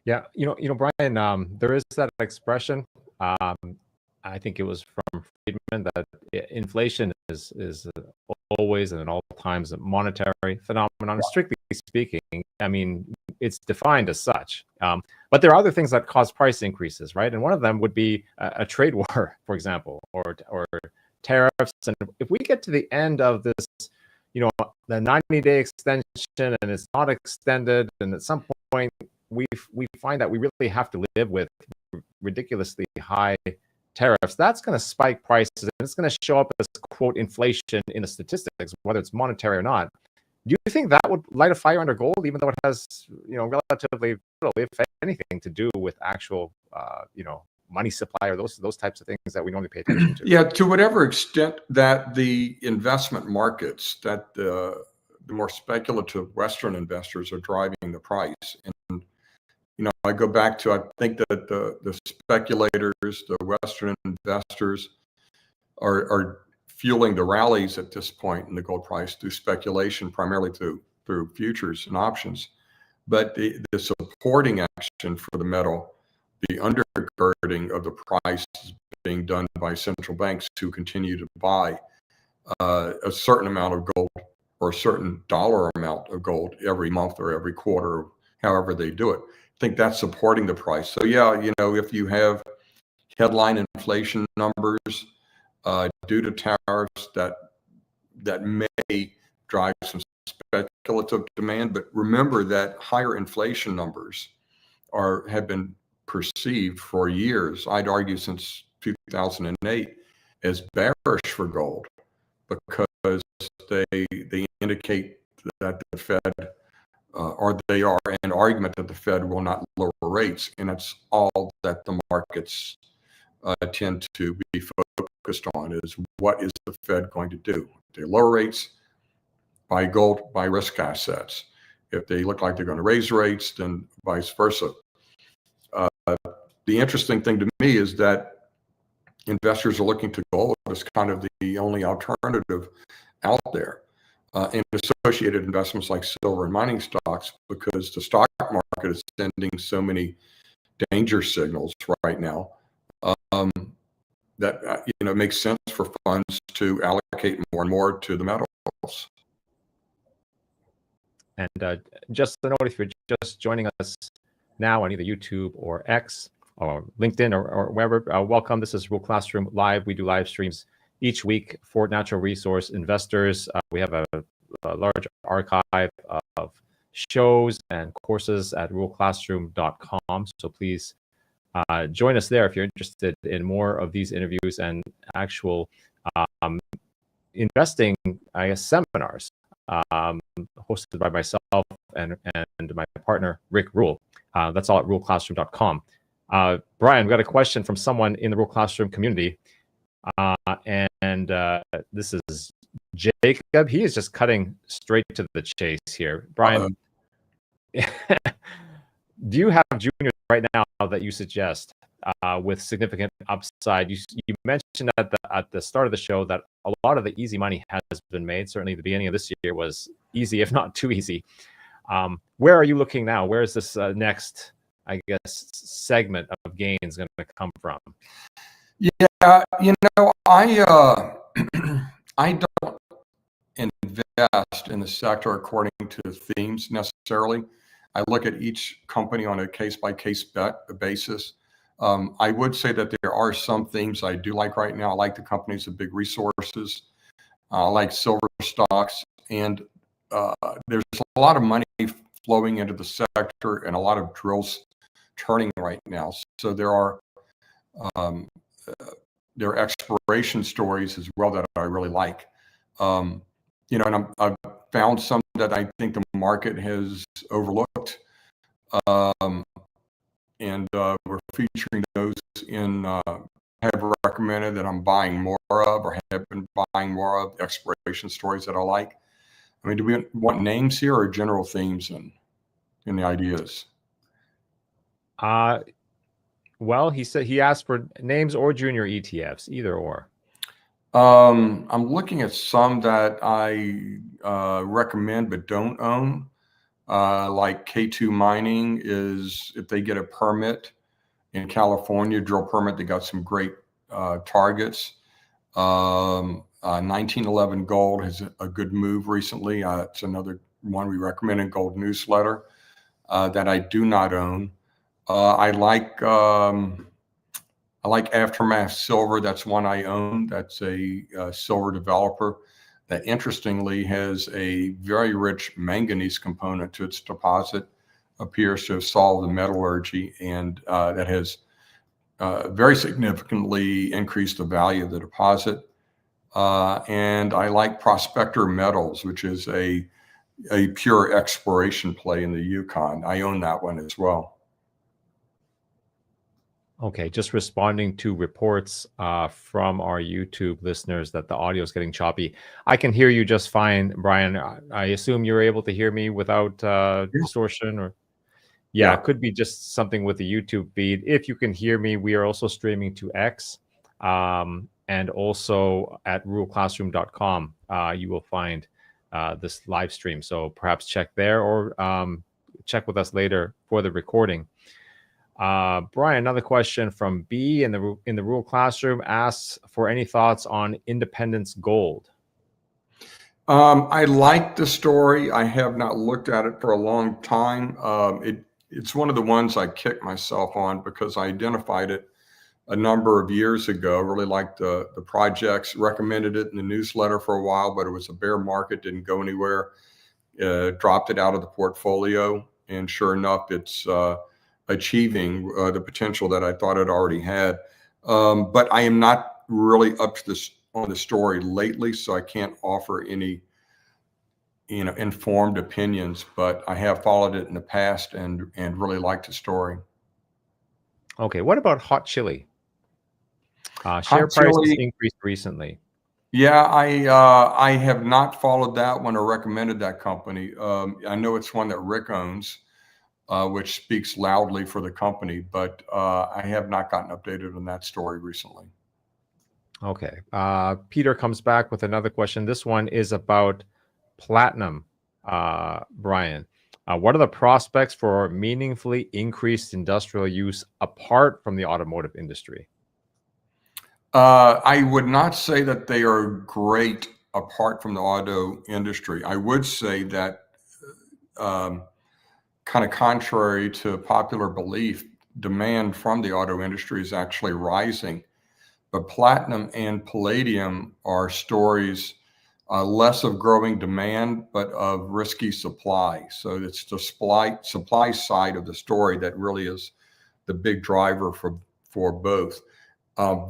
Yeah, Brian, there is that expression. I think it was from Friedman that inflation is always and at all times a monetary phenomenon. Strictly speaking, I mean, it's defined as such. But there are other things that cause price increases, right? And one of them would be a trade war, for example, or tariffs. And if we get to the end of this, the 90-day extension and it's not extended, and at some point we find that we really have to live with ridiculously high tariffs, that's going to spike prices, and it's going to show up as, quote, inflation in the statistics, whether it's monetary or not. Do you think that would light a fire under gold, even though it has, relatively little, if anything, to do with actual, money supply or those types of things that we normally pay attention to? Yeah, to whatever extent that the investment markets, that the more speculative Western investors are driving the price. And, I go back to, I think that the speculators, the Western investors are fueling the rallies at this point in the gold price through speculation, primarily through futures and options. But the supporting action for the metal, the undergirding of the price is being done by central banks who continue to buy a certain amount of gold or a certain dollar amount of gold every month or every quarter, however they do it. I think that's supporting the price. So yeah, if you have headline inflation numbers due to tariffs, that may drive some speculative demand. But remember that higher inflation numbers have been perceived for years, I'd argue since 2008, as bearish for gold, because they indicate that the Fed, or they are an argument that the Fed will not lower rates. And that's all that the markets tend to be focused on, is what is the Fed going to do? If they lower rates, buy gold, buy risk assets. If they look like they're going to raise rates, then vice versa. The interesting thing to me is that investors are looking to gold as kind of the only alternative out there, and associated investments like silver and mining stocks, because the stock market is sending so many danger signals right now that it makes sense for funds to allocate more and more to the metals. And just a note, if you're just joining us now on either YouTube or X or LinkedIn or wherever, welcome. This is Rule Classroom Live. We do live streams each week for natural resource investors. We have a large archive of shows and courses at ruleclassroom.com. So please join us there if you're interested in more of these interviews and actual investing, seminars hosted by myself and my partner, Rick Rule. That's all at ruleclassroom.com. Brian, we got a question from someone in the Rule Classroom community. And this is Jacob. He is just cutting straight to the chase here. Brian, do you have juniors right now that you suggest with significant upside? You mentioned at the start of the show that a lot of the easy money has been made. Certainly the beginning of this year was easy, if not too easy. Where are you looking now? Where is this next, segment of gains going to come from? Yeah, you know, I I don't invest in the sector according to themes necessarily. I look at each company on a case-by-case basis. I would say that there are some themes I do like right now. I like the companies with big resources. I like silver stocks, and there's a lot of money flowing into the sector and a lot of drills turning right now. So um, there are exploration stories as well that I really like. You know, and I've found some that I think the market has overlooked, and we're featuring those in have recommended that I'm buying more of, or have been buying more of exploration stories that I like. I mean, do we want names here or general themes in the ideas? Well, he said he asked for names or junior ETFs, either or. I'm looking at some that I recommend but don't own. Like K2 Mining is, if they get a permit in California, drill permit, they got some great targets. 1911 Gold has a good move recently. It's another one we recommend in GoldNewsletter that I do not own. I like Aftermath Silver. That's one I own. That's a silver developer that interestingly has a very rich manganese component to its deposit, appears to have solved the metallurgy, and that has very significantly increased the value of the deposit. And I like Prospector Metals, which is a pure exploration play in the Yukon. I own that one as well. Okay, just responding to reports from our YouTube listeners that the audio is getting choppy. I can hear you just fine, Brien. I assume you're able to hear me without distortion, or yeah, it could be just something with the YouTube feed. If you can hear me, we are also streaming to X, and also at ruralclassroom.com. You will find this live stream. So perhaps check there, or check with us later for the recording. Brien, another question from B in the Rural Classroom asks for any thoughts on Independence Gold. I like the story. I have not looked at it for a long time. It's one of the ones I kick myself on because I identified it a number of years ago. Really liked the projects, recommended it in the newsletter for a while, but it was a bear market, didn't go anywhere. Dropped it out of the portfolio, and sure enough, it's achieving the potential that I thought it already had. But I am not really up to this on the story lately, so I can't offer any, informed opinions. But I have followed it in the past and really liked the story. Okay, what about Hot Chili? Share prices increased recently. Yeah, I have not followed that one or recommended that company. I know it's one that Rick owns, which speaks loudly for the company, but I have not gotten updated on that story recently. Okay. Peter comes back with another question. This one is about platinum, Brien. What are the prospects for meaningfully increased industrial use apart from the automotive industry? I would not say that they are great apart from the auto industry. I would say that kind of contrary to popular belief, demand from the auto industry is actually rising. But platinum and palladium are stories less of growing demand, but of risky supply. So it's the supply side of the story that really is the big driver for both.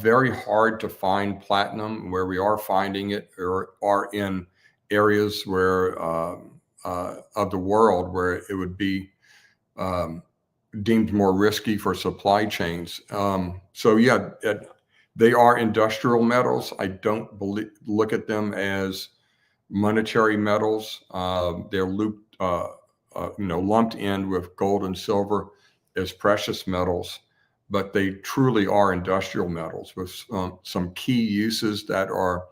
Very hard to find platinum. Where we are finding it are in areas where of the world where it would be deemed more risky for supply chains. So yeah, they are industrial metals. I don't look at them as monetary metals. They're lumped in with gold and silver as precious metals, but they truly are industrial metals with some key uses that are,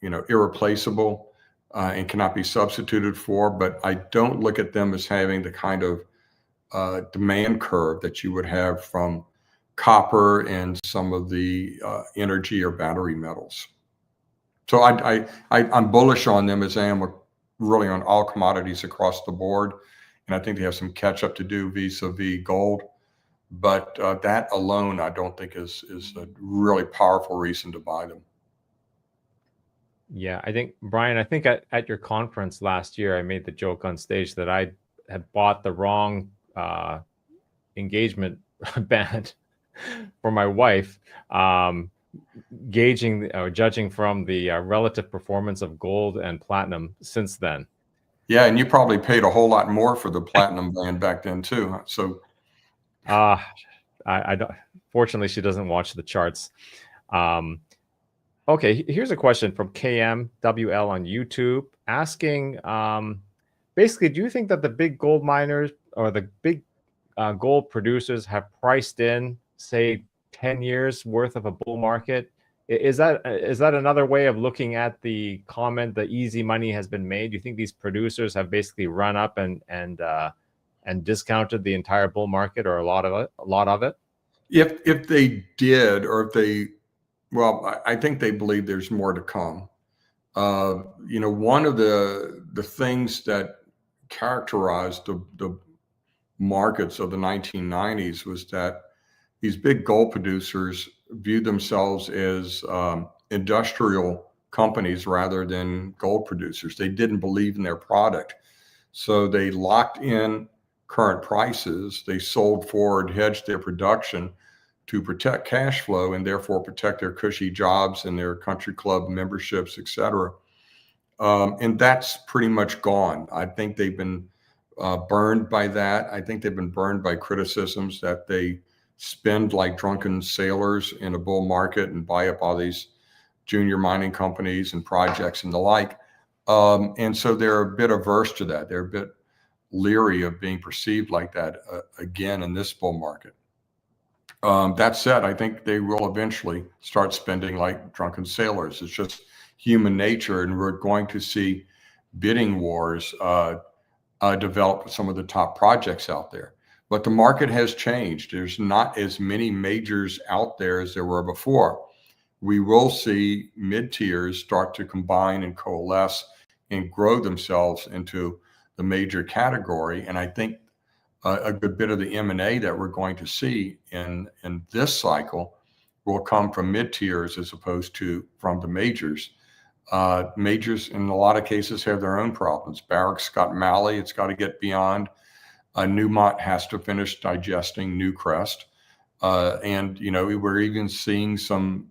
irreplaceable and cannot be substituted for. But I don't look at them as having the kind of demand curve that you would have from copper and some of the energy or battery metals. So I'm bullish on them as I am really on all commodities across the board. And I think they have some catch up to do vis-a-vis gold. But that alone, I don't think is a really powerful reason to buy them. Yeah, I think, Brian, I think at your conference last year, I made the joke on stage that I had bought the wrong engagement band for my wife, gauging or judging from the relative performance of gold and platinum since then. Yeah, and you probably paid a whole lot more for the platinum band back then too. So I don't. Fortunately, she doesn't watch the charts. Okay, here's a question from KMWL on YouTube asking, basically, do you think that the big gold miners or the big gold producers have priced in, say, 10 years worth of a bull market? Is that another way of looking at the comment, the easy money has been made? Do you think these producers have basically run up and discounted the entire bull market or a lot of it? if they did, or if they, well, I think they believe there's more to come. One of the things that characterized the markets of the 1990s was that these big gold producers viewed themselves as industrial companies rather than gold producers. They didn't believe in their product. So they locked in current prices. They sold forward, hedged their production to protect cash flow and therefore protect their cushy jobs and their country club memberships, et cetera. And that's pretty much gone. I think they've been burned by that. I think they've been burned by criticisms that they spend like drunken sailors in a bull market and buy up all these junior mining companies and projects and the like. And so they're a bit averse to that. They're a bit leery of being perceived like that again in this bull market. That said, I think they will eventually start spending like drunken sailors. It's just human nature, and we're going to see bidding wars develop some of the top projects out there. But the market has changed. There's not as many majors out there as there were before. We will see mid-tiers start to combine and coalesce and grow themselves into the major category. And I think a good bit of the M&A that we're going to see in this cycle will come from mid-tiers as opposed to from the majors. Majors, in a lot of cases, have their own problems. Barrick's got Mali. It's got to get beyond. Newmont has to finish digesting Newcrest. And, we're even seeing some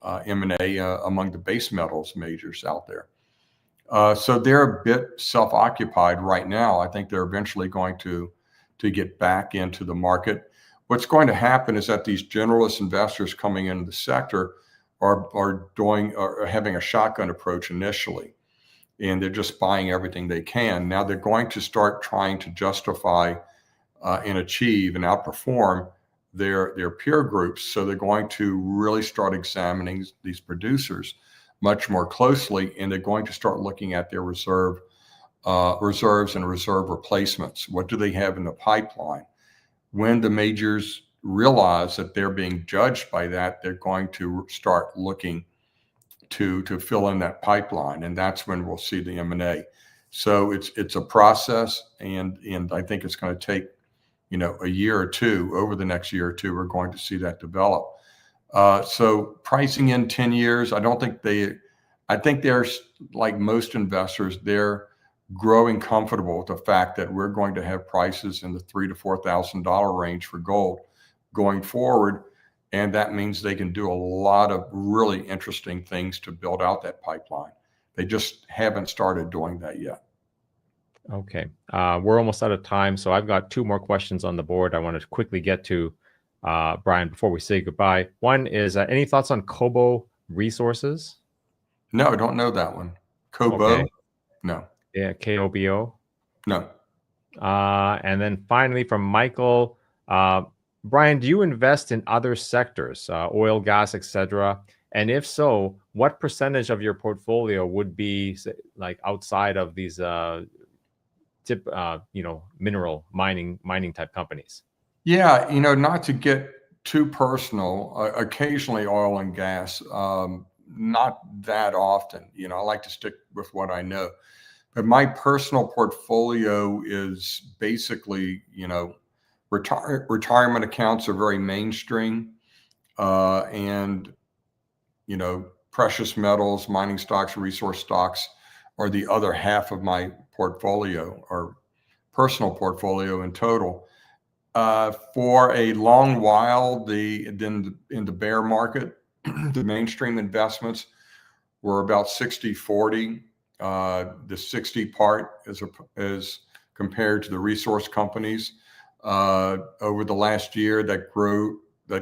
M&A among the base metals majors out there. So they're a bit self-occupied right now. I think they're eventually going to get back into the market. What's going to happen is that these generalist investors coming into the sector are having a shotgun approach initially, and they're just buying everything they can. Now they're going to start trying to justify and achieve and outperform their peer groups. So they're going to really start examining these producers much more closely, and they're going to start looking at their reserves and reserve replacements. What do they have in the pipeline? When the majors realize that they're being judged by that, they're going to start looking to fill in that pipeline, and that's when we'll see the M&A. So it's a process, and I think it's going to take a year or two. Over the next year or two, we're going to see that develop. So pricing in 10 years, I think they're like most investors, they're growing comfortable with the fact that we're going to have prices in the $3,000 to $4,000 range for gold going forward. And that means they can do a lot of really interesting things to build out that pipeline. They just haven't started doing that yet. Okay. We're almost out of time. So I've got two more questions on the board I want to quickly get to, Brian, before we say goodbye. One is, any thoughts on Kobo Resources? No, I don't know that one. Kobo? Okay. No. Yeah, KOBO? No. And then finally from Michael, Brian, do you invest in other sectors, oil, gas, etc.? And if so, what percentage of your portfolio would be like outside of these mineral mining type companies? Yeah, not to get too personal. Occasionally oil and gas, not that often. I like to stick with what I know. But my personal portfolio is basically, retirement accounts are very mainstream, and precious metals, mining stocks, resource stocks are the other half of my portfolio, or personal portfolio in total. For a long while, in the bear market, the mainstream investments were about 60-40. The 60 part is compared to the resource companies. Over the last year, that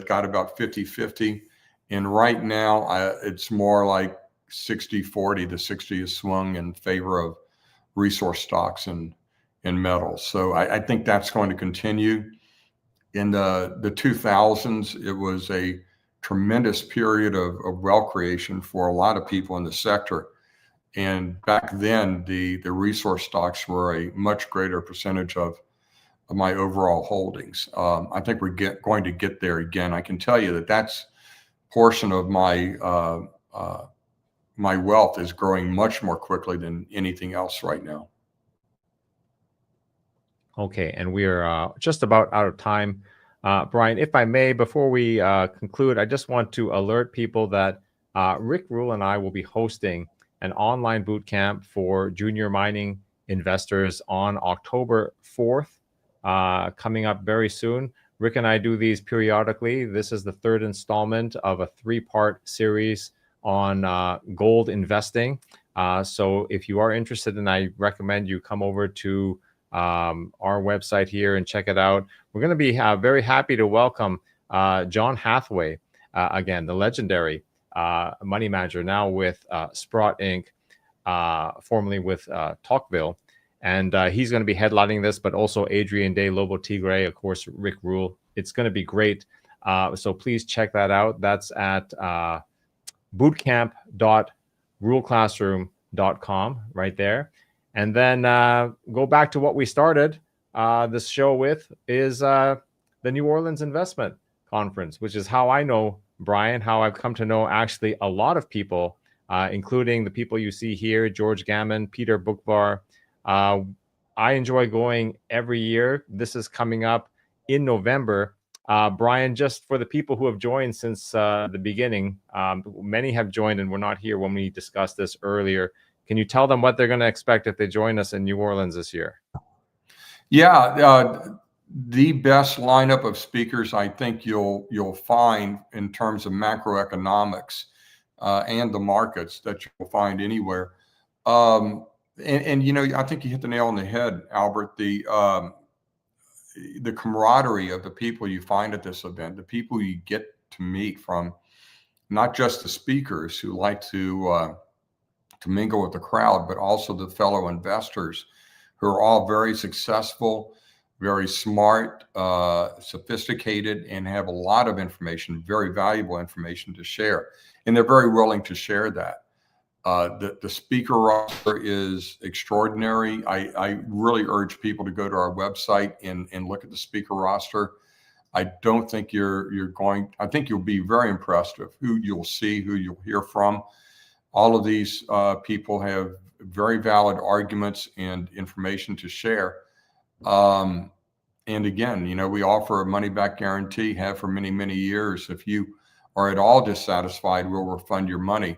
got about 50-50. And right now, it's more like 60-40. The 60 is swung in favor of resource stocks and metals. So I think that's going to continue. In the 2000s, it was a tremendous period of wealth creation for a lot of people in the sector. And back then, the resource stocks were a much greater percentage of my overall holdings. I think we're going to get there again. I can tell you that's portion of my wealth is growing much more quickly than anything else right now. Okay, and we're just about out of time. Brien, if I may, before we conclude, I just want to alert people that Rick Rule and I will be hosting an online boot camp for junior mining investors on October 4th, coming up very soon. Rick and I do these periodically. This is the third installment of a 3-part series on gold investing. So if you are interested, and I recommend you come over to our website here and check it out. We're going to be very happy to welcome John Hathaway, again, the legendary money manager, now with Sprott Inc., formerly with Tocqueville. And he's going to be headlining this, but also Adrian Day, Lobo Tigre, of course, Rick Rule. It's going to be great. So please check that out. That's at bootcamp.ruleclassroom.com right there. And then go back to what we started this show with is the New Orleans Investment Conference, which is how I know Brien, how I've come to know actually a lot of people, including the people you see here, George Gammon, Peter Bookvar. I enjoy going every year. This is coming up in November. Brien, just for the people who have joined since the beginning, many have joined and were not here when we discussed this earlier. Can you tell them what they're going to expect if they join us in New Orleans this year? Yeah, the best lineup of speakers I think you'll find in terms of macroeconomics and the markets that you'll find anywhere. And I think you hit the nail on the head, Albert. The camaraderie of the people you find at this event, the people you get to meet, from not just the speakers who like to mingle with the crowd, but also the fellow investors who are all very successful, very smart, sophisticated, and have a lot of information, very valuable information to share. And they're very willing to share that. The speaker roster is extraordinary. I really urge people to go to our website and look at the speaker roster. I don't think I think you'll be very impressed with who you'll see, who you'll hear from. All of these people have very valid arguments and information to share. And again, we offer a money-back guarantee, have for many, many years. If you are at all dissatisfied, we'll refund your money.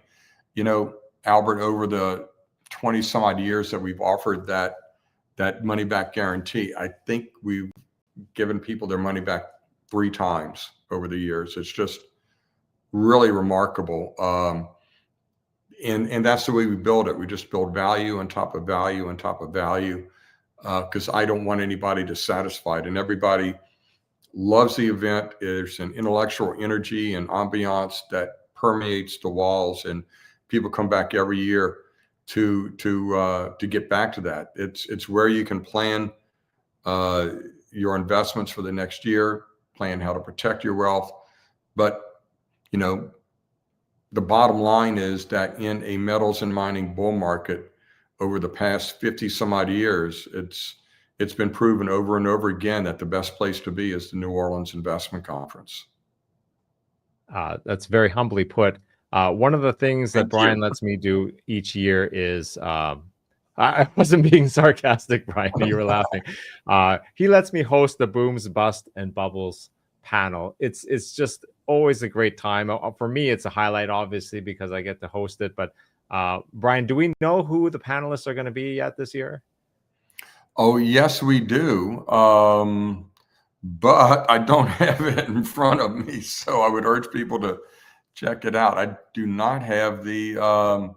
Albert, over the 20 some odd years that we've offered that money-back guarantee, I think we've given people their money back 3 times over the years. It's just really remarkable. And that's the way we build it. We just build value on top of value on top of value, because I don't want anybody dissatisfied. And everybody loves the event. There's an intellectual energy and ambiance that permeates the walls, and people come back every year to get back to that. It's where you can plan your investments for the next year, plan how to protect your wealth. But the bottom line is that in a metals and mining bull market over the past 50 some odd years, it's been proven over and over again that the best place to be is the New Orleans Investment Conference. That's very humbly put. One of the things that Thank you. Brien lets me do each year is I wasn't being sarcastic, Brien. You were laughing. He lets me host the Booms, Bust, and Bubbles panel. It's just always a great time. For me, it's a highlight, obviously, because I get to host it. But Brien, do we know who the panelists are going to be yet this year? Oh, yes, we do. But I don't have it in front of me, so I would urge people to check it out. I do not have the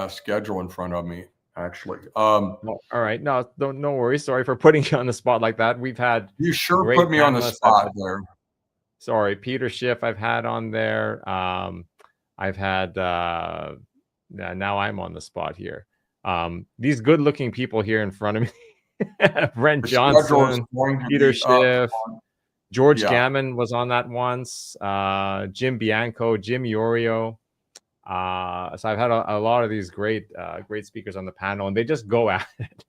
schedule in front of me, actually. All right, no worries. Sorry for putting you on the spot like that. We've had You sure great put me on the panelists. spot there. Sorry, Peter Schiff I've had on there. I've had now I'm on the spot here. These good-looking people here in front of me. Brent The schedule is Johnson, going to Peter be up Schiff, on- George yeah. Gammon was on that once. Jim Bianco, Jim Iorio. So I've had a lot of these great speakers on the panel, and they just go at it.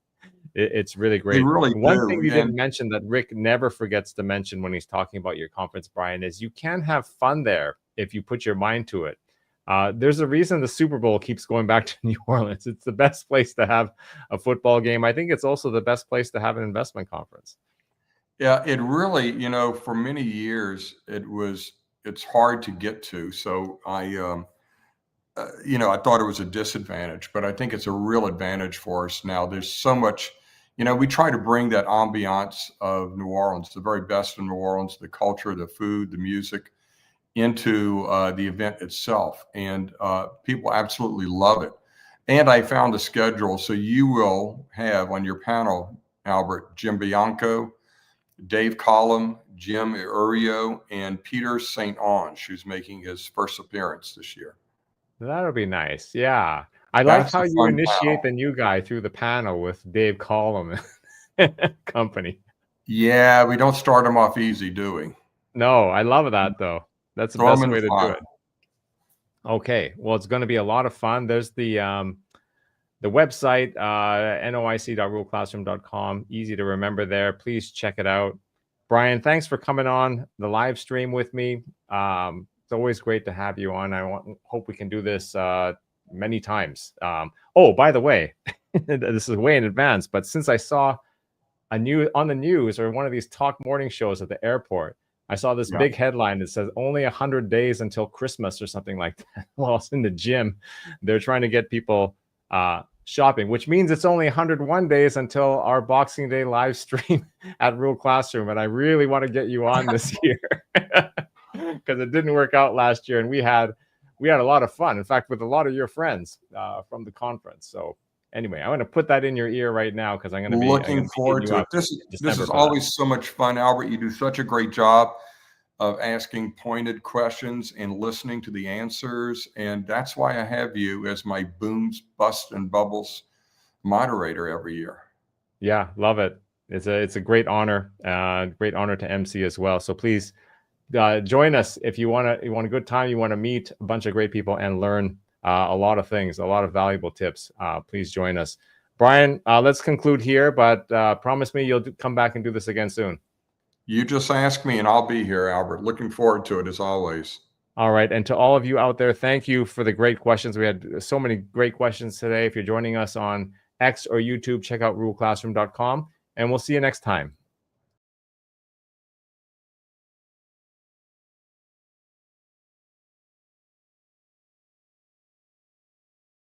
It's really great. They really One do. thing you didn't mention that Rick never forgets to mention when he's talking about your conference, Brien, is you can have fun there if you put your mind to it. There's a reason the Super Bowl keeps going back to New Orleans. It's the best place to have a football game. I think it's also the best place to have an investment conference. Yeah, it really, for many years, it's hard to get to. So I thought it was a disadvantage, but I think it's a real advantage for us now. There's so much, we try to bring that ambiance of New Orleans, the very best of New Orleans, the culture, the food, the music, into the event itself. And people absolutely love it. And I found the schedule. So you will have on your panel, Albert, Jim Bianco, Dave Collum, Jim Iorio, and Peter St. Ange, who's making his first appearance this year. That'll be nice. Yeah. I like That's how a you fun initiate panel. the new guy through the panel with Dave Collum and company. Yeah, we don't start them off easy, do we? No, I love that, though. That's the Throw 'em best in way to do fun. it. Okay. Well, it's going to be a lot of fun. There's the website, noic.rulclassroom.com. Easy to remember there. Please check it out. Brien, thanks for coming on the live stream with me. It's always great to have you on. Hope we can do this many times. Oh, by the way, this is way in advance, but since I saw on the news or one of these talk morning shows at the airport, I saw this big headline that says only 100 days until Christmas or something like that. While I was in the gym, they're trying to get people shopping, which means it's only 101 days until our Boxing Day live stream at Rule Classroom. And I really want to get you on this year because it didn't work out last year, and we had a lot of fun. In fact, with a lot of your friends from the conference. So anyway, I'm going to put that in your ear right now because I'm going to be looking forward to it. This is always so much fun, Albert. You do such a great job of asking pointed questions and listening to the answers. And that's why I have you as my Booms, Bust, and Bubbles moderator every year. Yeah, love it. It's a great honor to MC as well. So please join us if you want a good time, you want to meet a bunch of great people and learn a lot of things, a lot of valuable tips. Please join us. Brien, let's conclude here, but promise me you'll come back and do this again soon. You just ask me and I'll be here, Albert. Looking forward to it as always. All right. And to all of you out there, thank you for the great questions. We had so many great questions today. If you're joining us on X or YouTube, check out rulclassroom.com, and we'll see you next time.